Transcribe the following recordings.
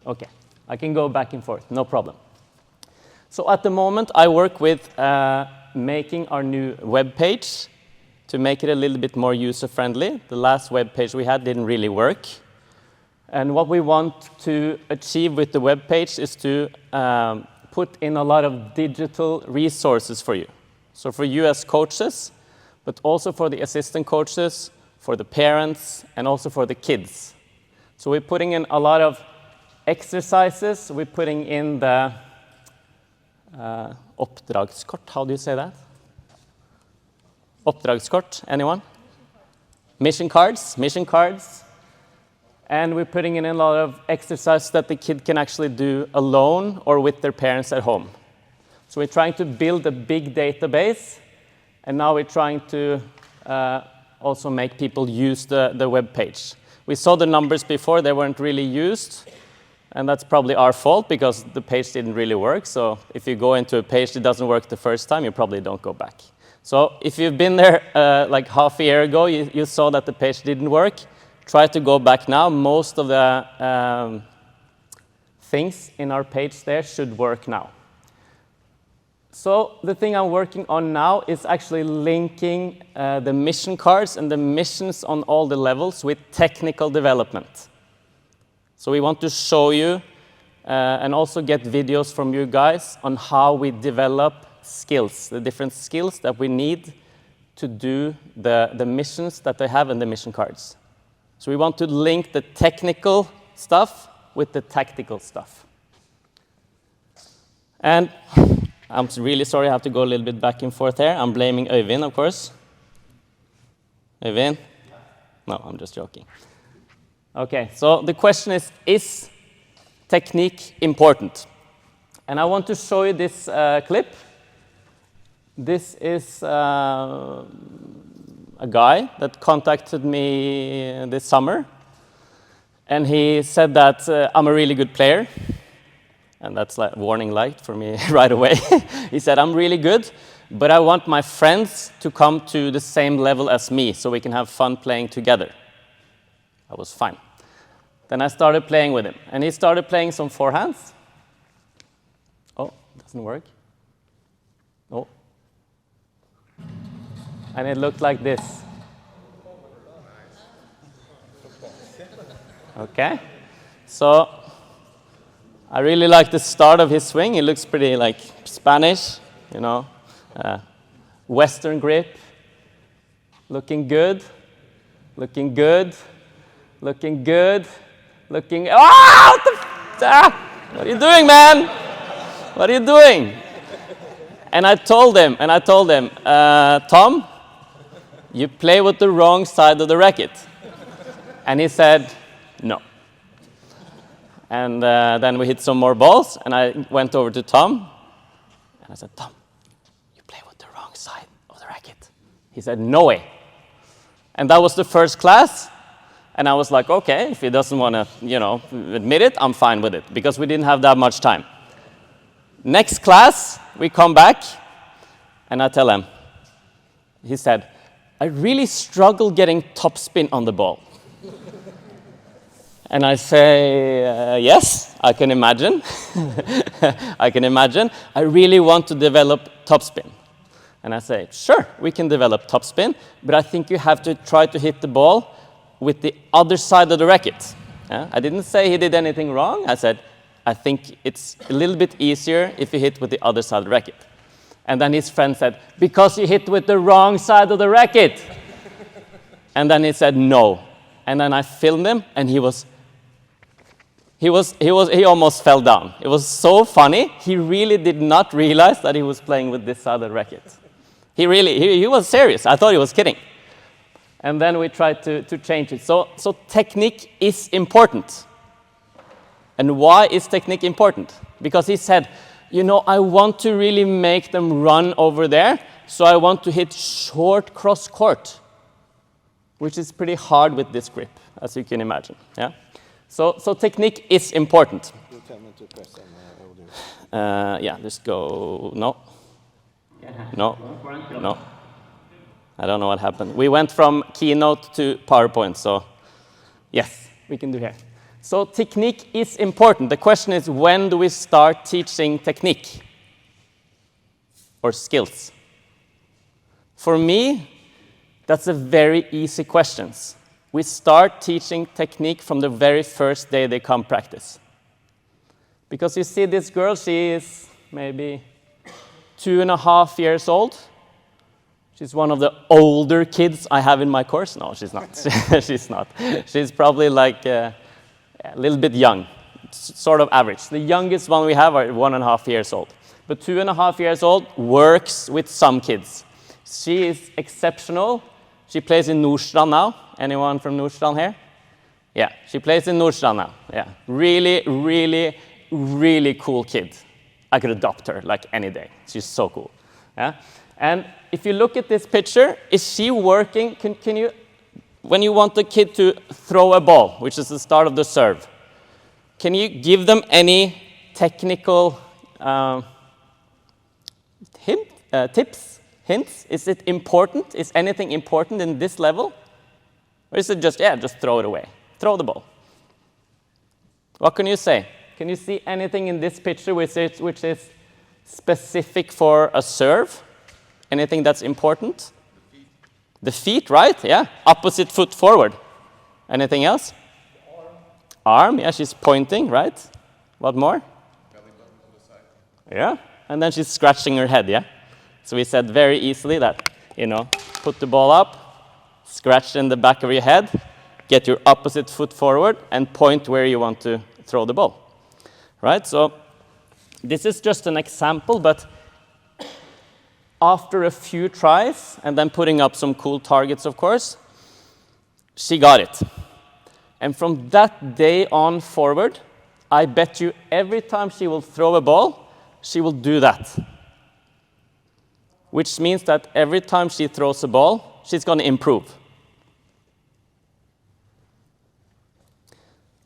Okay, I can go back and forth, no problem. So at the moment, I work with making our new web page to make it a little bit more user-friendly. The last web page we had didn't really work. And what we want to achieve with the web page is to put in a lot of digital resources for you. So for you as coaches, but also for the assistant coaches, for the parents, and also for the kids. So we're putting in a lot of exercises. We're putting in the oppdragskort, how do you say that? Oppdragskort, anyone? Mission cards. And we're putting in a lot of exercises that the kid can actually do alone or with their parents at home. So we're trying to build a big database, and now we're trying to also make people use the web page. We saw the numbers before, they weren't really used, and that's probably our fault because the page didn't really work. So if you go into a page that doesn't work the first time, you probably don't go back. So if you've been there like half a year ago, you saw that the page didn't work. Try to go back now. Most of the things in our page there should work now. So the thing I'm working on now is actually linking the mission cards and the missions on all the levels with technical development. So we want to show you and also get videos from you guys on how we develop skills, the different skills that we need to do the missions that they have in the mission cards. So we want to link the technical stuff with the tactical stuff. And I'm really sorry I have to go a little bit back and forth here. I'm blaming Øyvind, of course. Øyvind? No, I'm just joking. Okay, so the question is technique important? And I want to show you this clip. This is a guy that contacted me this summer, and he said that I'm a really good player, and that's like warning light for me right away. He said, I'm really good, but I want my friends to come to the same level as me so we can have fun playing together. I was fine. Then I started playing with him, and he started playing some forehands. Oh, it doesn't work. Oh. And it looked like this. Okay, so I really like the start of his swing. It looks pretty like Spanish, you know, Western grip. Looking good, looking good, looking good, looking. Oh, what are you doing, man? What are you doing? And I told him, Tom, you play with the wrong side of the racket. And he said, no. And then we hit some more balls, and I went over to Tom, and I said, Tom, you play with the wrong side of the racket. He said, no way. And that was the first class, and I was like, okay, if he doesn't want to, you know, admit it, I'm fine with it, because we didn't have that much time. Next class, we come back, and I tell him, he said, I really struggle getting topspin on the ball. And I say, yes, I can imagine. I can imagine. I really want to develop topspin. And I say, sure, we can develop topspin, but I think you have to try to hit the ball with the other side of the racket. I didn't say he did anything wrong. I said, I think it's a little bit easier if you hit with the other side of the racket. And then his friend said, because you hit with the wrong side of the racket. And then he said, no. And then I filmed him, and he almost fell down. It was so funny. He really did not realize that he was playing with this side of the racket. He was serious. I thought he was kidding. And then we tried to change it. So technique is important. And why is technique important? Because he said, you know, I want to really make them run over there, so I want to hit short cross court, which is pretty hard with this grip, as you can imagine. Yeah. So technique is important. You tell me to press on yeah, just go. No. I don't know what happened. We went from Keynote to PowerPoint, so yes, we can do here. So technique is important. The question is, when do we start teaching technique or skills? For me, that's a very easy question. We start teaching technique from the very first day they come practice. Because you see this girl, she is maybe 2.5 years old. She's one of the older kids I have in my course. No, she's not. She's not. She's probably like a little bit young, sort of average. The youngest one we have are 1.5 years old. But 2.5 years old works with some kids. She is exceptional. She plays in Nordstrand now. Anyone from Nordstrand here? Yeah, she plays in Nordstrand now. Yeah, really, really, really cool kid. I could adopt her like any day. She's so cool. Yeah? And if you look at this picture, is she working? Can you, when you want the kid to throw a ball, which is the start of the serve, can you give them any technical tips, hints? Is it important? Is anything important in this level? Or is it just, yeah, just throw it away, throw the ball? What can you say? Can you see anything in this picture which is specific for a serve? Anything that's important? The feet, right? Yeah. Opposite foot forward. Anything else? Arm, yeah, she's pointing, right? What more? Belly button to the side. Yeah. And then she's scratching her head, yeah? So we said very easily that, put the ball up, scratch in the back of your head, get your opposite foot forward, and point where you want to throw the ball. Right? So this is just an example, but after a few tries, and then putting up some cool targets, of course, she got it. And from that day on forward, I bet you every time she will throw a ball, she will do that. Which means that every time she throws a ball, she's going to improve.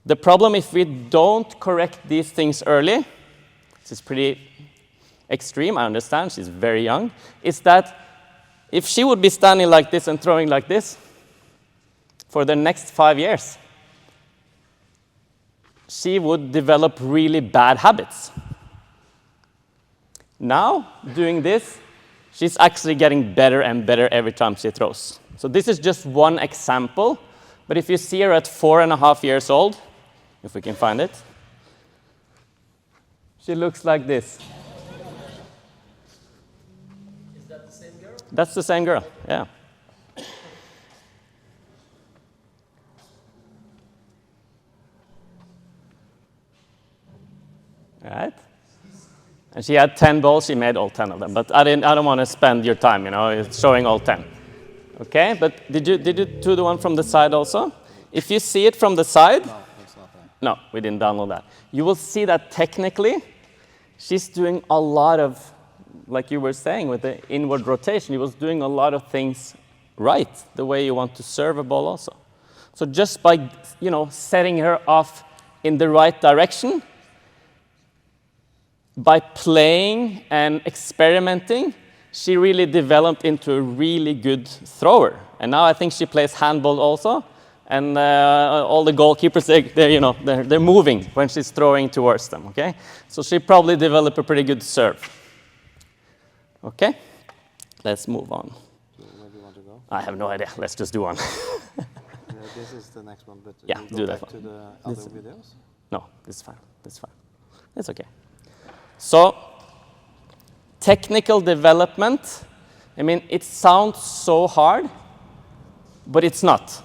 The problem if we don't correct these things early, this is pretty extreme, I understand, she's very young, is that if she would be standing like this and throwing like this for the next 5 years, she would develop really bad habits. Now, doing this, she's actually getting better and better every time she throws. So this is just one example, but if you see her at 4.5 years old, if we can find it, she looks like this. Is that the same girl? That's the same girl, yeah. Right? And she had 10 balls, she made all 10 of them. But I don't want to spend your time, showing all 10. Okay, but did you do the one from the side also? If you see it from the side, No, it's not that. no, we didn't download that. You will see that technically, she's doing a lot of, like you were saying, with the inward rotation, she was doing a lot of things right, the way you want to serve a ball also. So just by, setting her off in the right direction, by playing and experimenting, she really developed into a really good thrower. And now I think she plays handball also. And all the goalkeepers, they're moving when she's throwing towards them, okay? So she probably developed a pretty good serve. Okay? Let's move on. Where do you want to go? I have no idea. Let's just do one. This is the next one, but Yeah, we go do that back one. to the other videos. No, it's fine. It's fine. It's okay. So, technical development, it sounds so hard, but it's not.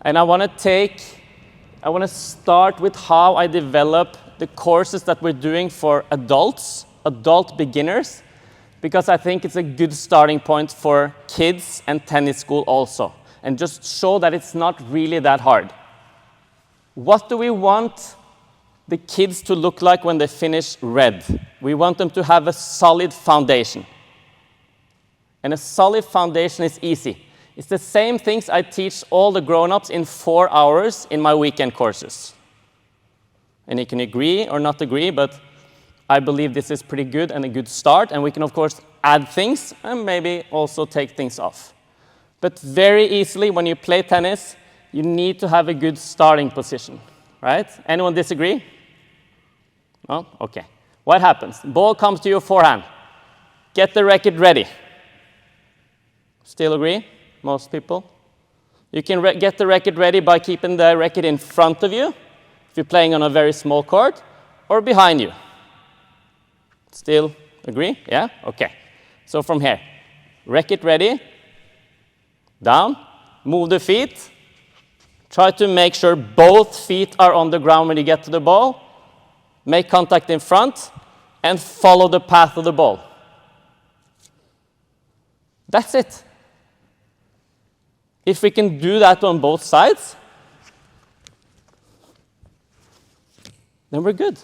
And I want to start with how I develop the courses that we're doing for adults, adult beginners, because I think it's a good starting point for kids and tennis school also, and just show that it's not really that hard. What do we want the kids to look like when they finish red? We want them to have a solid foundation. And a solid foundation is easy. It's the same things I teach all the grown-ups in 4 hours in my weekend courses. And you can agree or not agree, but I believe this is pretty good and a good start. And we can, of course, add things and maybe also take things off. But very easily, when you play tennis, you need to have a good starting position. right? Anyone disagree? No? Okay. What happens? Ball comes to your forehand. Get the racket ready. Still agree? Most people? You can get the racket ready by keeping the racket in front of you, if you're playing on a very small court, or behind you. Still agree? Yeah? Okay. So from here, racket ready, down, move the feet, try to make sure both feet are on the ground when you get to the ball, make contact in front, and follow the path of the ball. That's it. If we can do that on both sides, then we're good.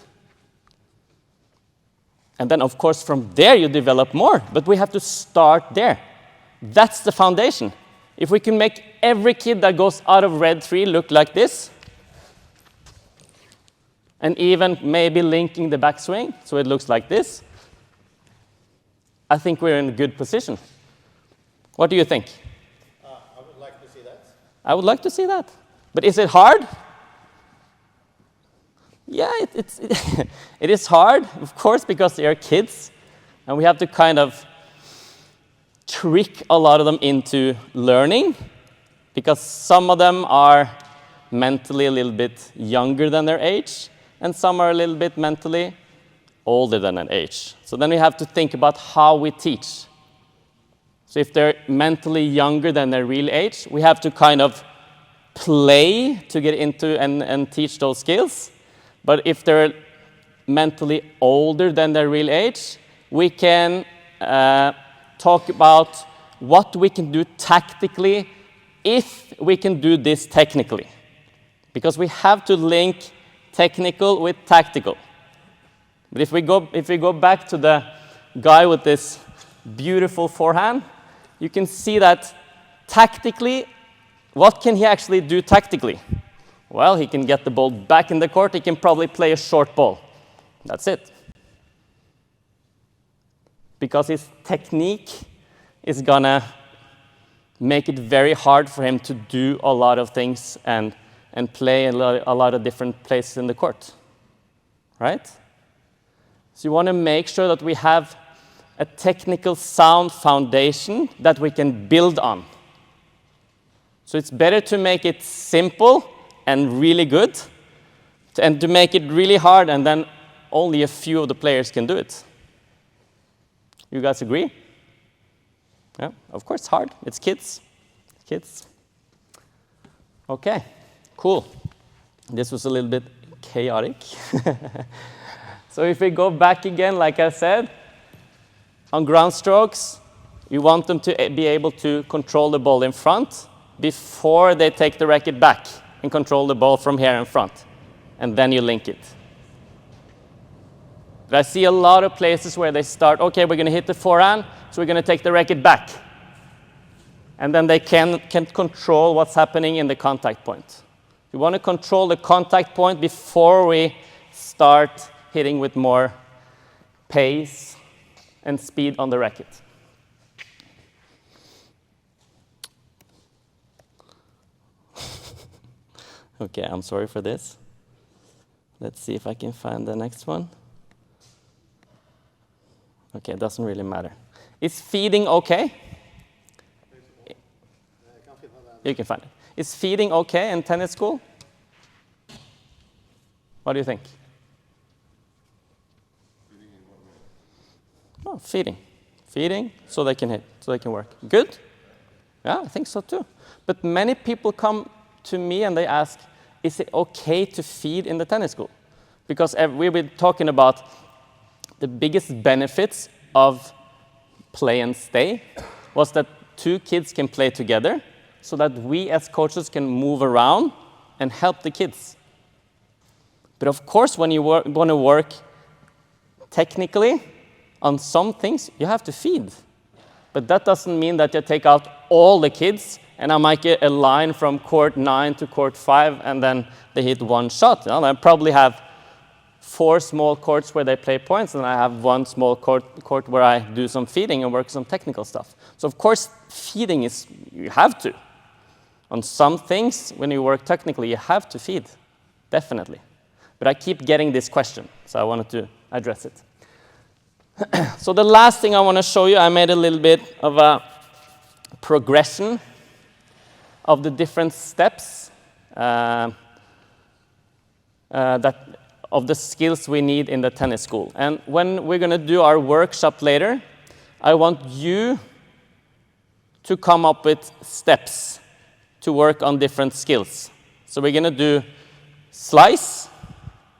And then, of course, from there you develop more, but we have to start there. That's the foundation. If we can make every kid that goes out of red 3 look like this, and even maybe linking the backswing so it looks like this, I think we're in a good position. What do you think? I would like to see that. I would like to see that. But is it hard? Yeah, it is hard, of course, because they are kids, and we have to kind of trick a lot of them into learning, because some of them are mentally a little bit younger than their age, and some are a little bit mentally older than their age. So then we have to think about how we teach. So if they're mentally younger than their real age, we have to kind of play to get into and teach those skills. But if they're mentally older than their real age, we can talk about what we can do tactically if we can do this technically. Because we have to link technical with tactical. But if we go back to the guy with this beautiful forehand, you can see that tactically, what can he actually do tactically? Well, he can get the ball back in the court. He can probably play a short ball. That's it. Because his technique is going to make it very hard for him to do a lot of things and play a lot of different places in the court. Right? So you want to make sure that we have a technical sound foundation that we can build on. So it's better to make it simple and really good, and to make it really hard, and then only a few of the players can do it. You guys agree? Yeah, of course it's hard. It's kids. It's kids. Okay, cool. This was a little bit chaotic. So if we go back again, like I said, on ground strokes, you want them to be able to control the ball in front before they take the racket back and control the ball from here in front. And then you link it. But I see a lot of places where they start, okay, we're going to hit the forehand, so we're going to take the racket back. And then they can't control what's happening in the contact point. We want to control the contact point before we start hitting with more pace and speed on the racket. Okay, I'm sorry for this. Let's see if I can find the next one. Okay, it doesn't really matter. Is feeding okay? You can find it. Is feeding okay in tennis school? What do you think? Oh, feeding. Feeding so they can hit, so they can work. Good? Yeah, I think so too. But many people come to me and they ask, is it okay to feed in the tennis school? Because we've been talking about the biggest benefits of play and stay was that two kids can play together so that we as coaches can move around and help the kids. But of course, when you want to work technically on some things, you have to feed. But that doesn't mean that you take out all the kids and I might get a line from court 9 to court 5 and then they hit one shot. I probably have 4 small courts where they play points, and I have 1 small court where I do some feeding and work some technical stuff. So of course, feeding is, you have to. On some things, when you work technically, you have to feed. definitely. But I keep getting this question, so I wanted to address it. So the last thing I want to show you, I made a little bit of a progression of the different steps of the skills we need in the tennis school. And when we're going to do our workshop later, I want you to come up with steps to work on different skills. So we're going to do slice,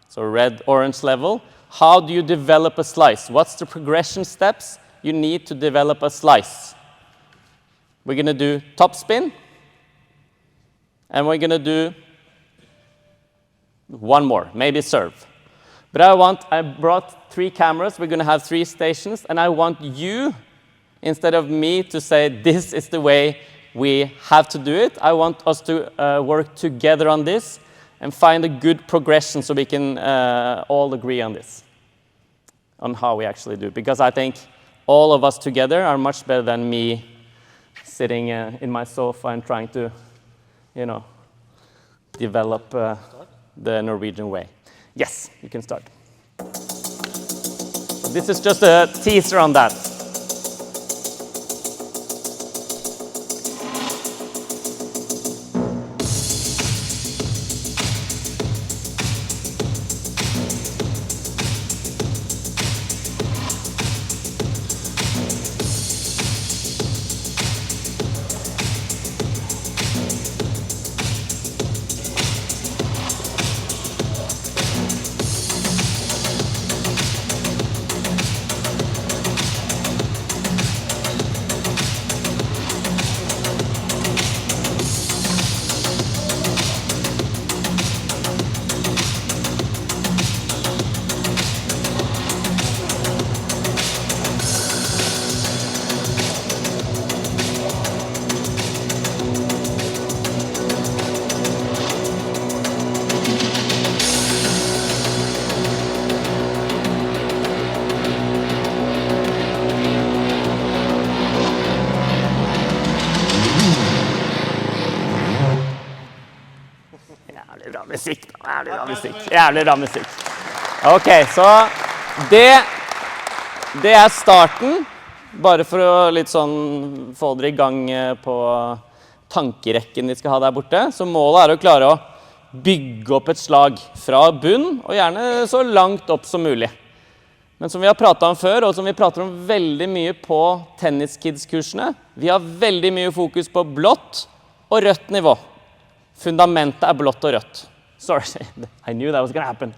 so red, orange level. How do you develop a slice? What's the progression steps you need to develop a slice? We're going to do topspin, and we're going to do one more, maybe serve. But I brought 3 cameras. We're going to have 3 stations, and I want you, instead of me, to say this is the way we have to do it. I want us to work together on this and find a good progression so we can all agree on this, on how we actually do it. Because I think all of us together are much better than me sitting in my sofa and trying to, develop the Norwegian way. Yes, you can start. This is just a teaser on that. Jævlig bra musikk. Ok, så det er starten, bare for å litt sånn få dere i gang på tankerekken de skal ha der borte. Så målet er å klare å bygge opp et slag fra bunn, og gjerne så langt opp som mulig. Men som vi har pratet om før, og som vi prater om veldig mye på TennisKids-kursene, vi har veldig mye fokus på blått og rødt nivå. Fundamentet er blått og rødt. Sorry, I knew that was going to happen.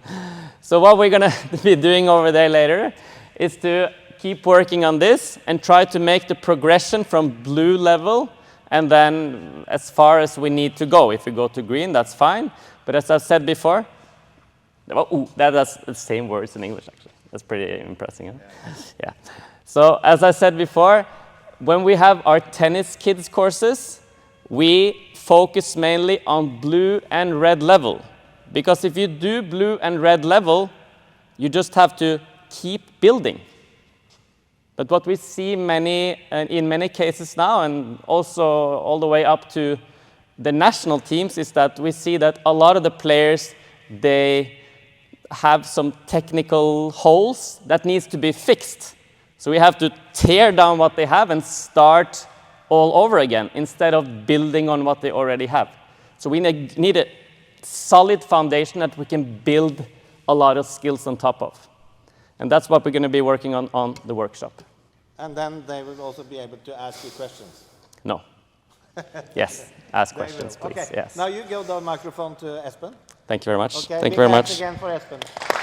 So what we're going to be doing over there later is to keep working on this and try to make the progression from blue level and then as far as we need to go. If we go to green, that's fine. But as I've said before, that's the same words in English, actually. That's pretty impressive. Huh? Yeah. So as I said before, when we have our TennisKids courses, we focus mainly on blue and red level. Because if you do blue and red level, you just have to keep building. But what we see in many cases now, and also all the way up to the national teams, is that we see that a lot of the players, they have some technical holes that needs to be fixed. So we have to tear down what they have and start all over again, instead of building on what they already have. So we need a solid foundation that we can build a lot of skills on top of. And that's what we're going to be working on the workshop. And then they will also be able to ask you questions. No. Yes, ask questions, please. Okay. Yes. Now you give the microphone to Espen. Thank you very much. Okay. Thank you very much. Again for Espen.